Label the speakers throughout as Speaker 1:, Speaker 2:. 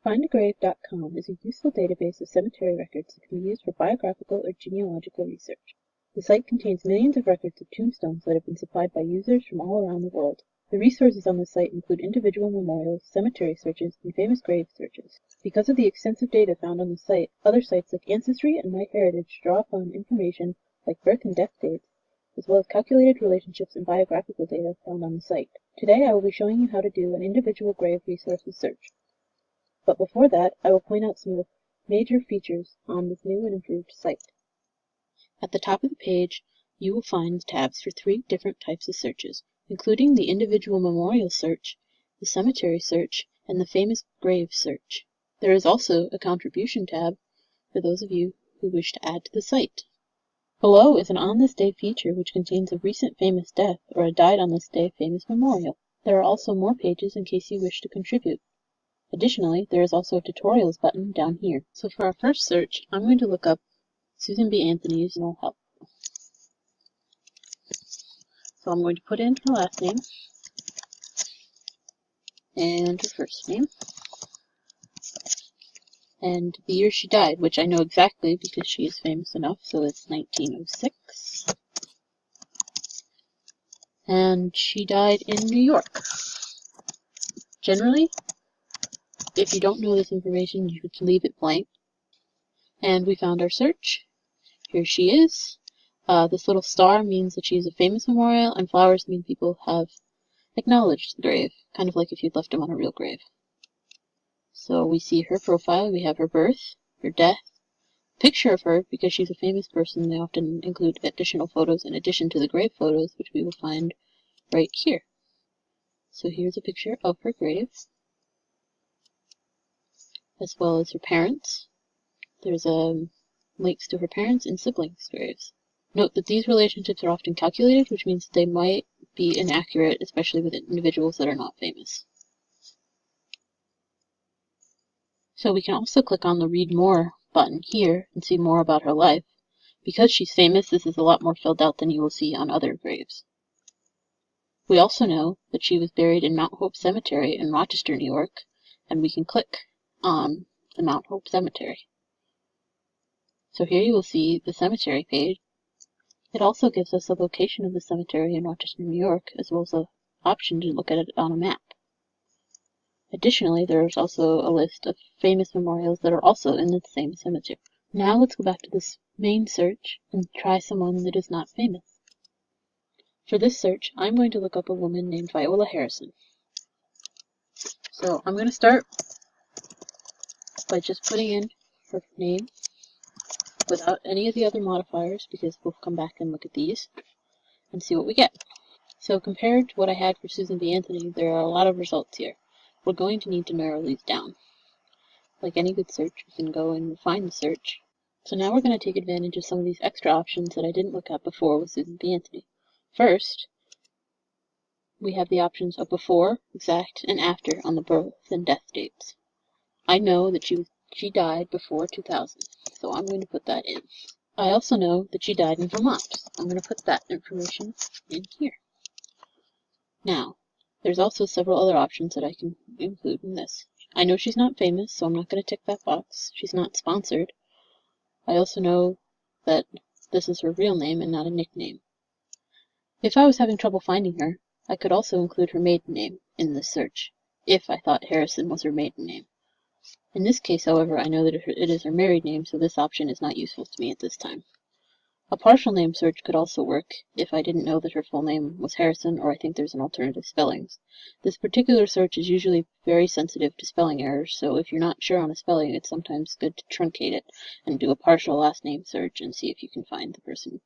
Speaker 1: FindAGrave.com is a useful database of cemetery records that can be used for biographical or genealogical research. The site contains millions of records of tombstones that have been supplied by users from all around the world. The resources on the site include individual memorials, cemetery searches, and famous grave searches. Because of the extensive data found on the site, other sites like Ancestry and MyHeritage draw upon information like birth and death dates, as well as calculated relationships and biographical data found on the site. Today I will be showing you how to do an individual grave resources search. But before that, I will point out some of the major features on this new and improved site. At the top of the page, you will find tabs for 3 different types of searches, including the individual memorial search, the cemetery search, and the famous grave search. There is also a contribution tab for those of you who wish to add to the site. Below is an On This Day feature which contains a recent famous death or a died on this day famous memorial. There are also more pages in case you wish to contribute. Additionally, there is also a tutorials button down here. So for our first search, I'm going to look up Susan B. Anthony's no help. So I'm going to put in her last name and her first name and the year she died, which I know exactly because she is famous enough, so it's 1906. And she died in New York. Generally, if you don't know this information, you could leave it blank. And we found our search. Here she is. This little star means that she's a famous memorial, and flowers mean people have acknowledged the grave, kind of like if you'd left them on a real grave. So we see her profile, we have her birth, her death, picture of her, because she's a famous person, they often include additional photos in addition to the grave photos, which we will find right here. So here's a picture of her grave, as well as her parents. There's links to her parents and siblings' graves. Note that these relationships are often calculated, which means that they might be inaccurate, especially with individuals that are not famous. So we can also click on the Read More button here and see more about her life. Because she's famous, this is a lot more filled out than you will see on other graves. We also know that she was buried in Mount Hope Cemetery in Rochester, New York, and we can click on the Mount Hope Cemetery. So here you will see the cemetery page. It also gives us the location of the cemetery in Rochester, New York, as well as an option to look at it on a map. Additionally, there is also a list of famous memorials that are also in the same cemetery. Now let's go back to this main search and try someone that is not famous. For this search, I'm going to look up a woman named Viola Harrison. So I'm going to start by just putting in her name without any of the other modifiers, because we'll come back and look at these and see what we get. So compared to what I had for Susan B. Anthony, there are a lot of results here. We're going to need to narrow these down. Like any good search, we can go and refine the search. So now we're going to take advantage of some of these extra options that I didn't look at before with Susan B. Anthony. First, we have the options of before, exact, and after on the birth and death dates. I know that she died before 2000, so I'm going to put that in. I also know that she died in Vermont. I'm going to put that information in here. Now, there's also several other options that I can include in this. I know she's not famous, so I'm not going to tick that box. She's not sponsored. I also know that this is her real name and not a nickname. If I was having trouble finding her, I could also include her maiden name in this search, if I thought Harrison was her maiden name. In this case, however, I know that it is her married name, so this option is not useful to me at this time. A partial name search could also work if I didn't know that her full name was Harrison, or I think there's an alternative spellings. This particular search is usually very sensitive to spelling errors, so if you're not sure on a spelling, it's sometimes good to truncate it and do a partial last name search and see if you can find the person.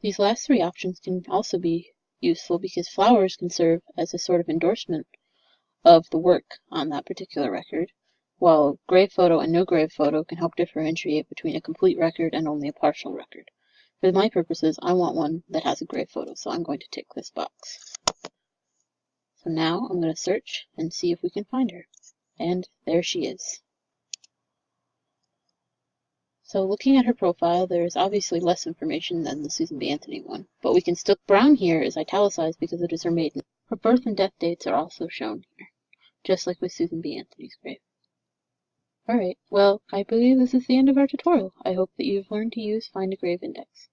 Speaker 1: These last 3 options can also be useful because flowers can serve as a sort of endorsement of the work on that particular record, while grave photo and no grave photo can help differentiate between a complete record and only a partial record. For my purposes, I want one that has a grave photo, so I'm going to tick this box. So now I'm going to search and see if we can find her. And there she is. So looking at her profile, there is obviously less information than the Susan B. Anthony one, but we can still. Brown here is italicized because it is her maiden. Her birth and death dates are also shown here, just like with Susan B. Anthony's grave. Alright, well, I believe this is the end of our tutorial. I hope that you've learned to use FindAGrave Index.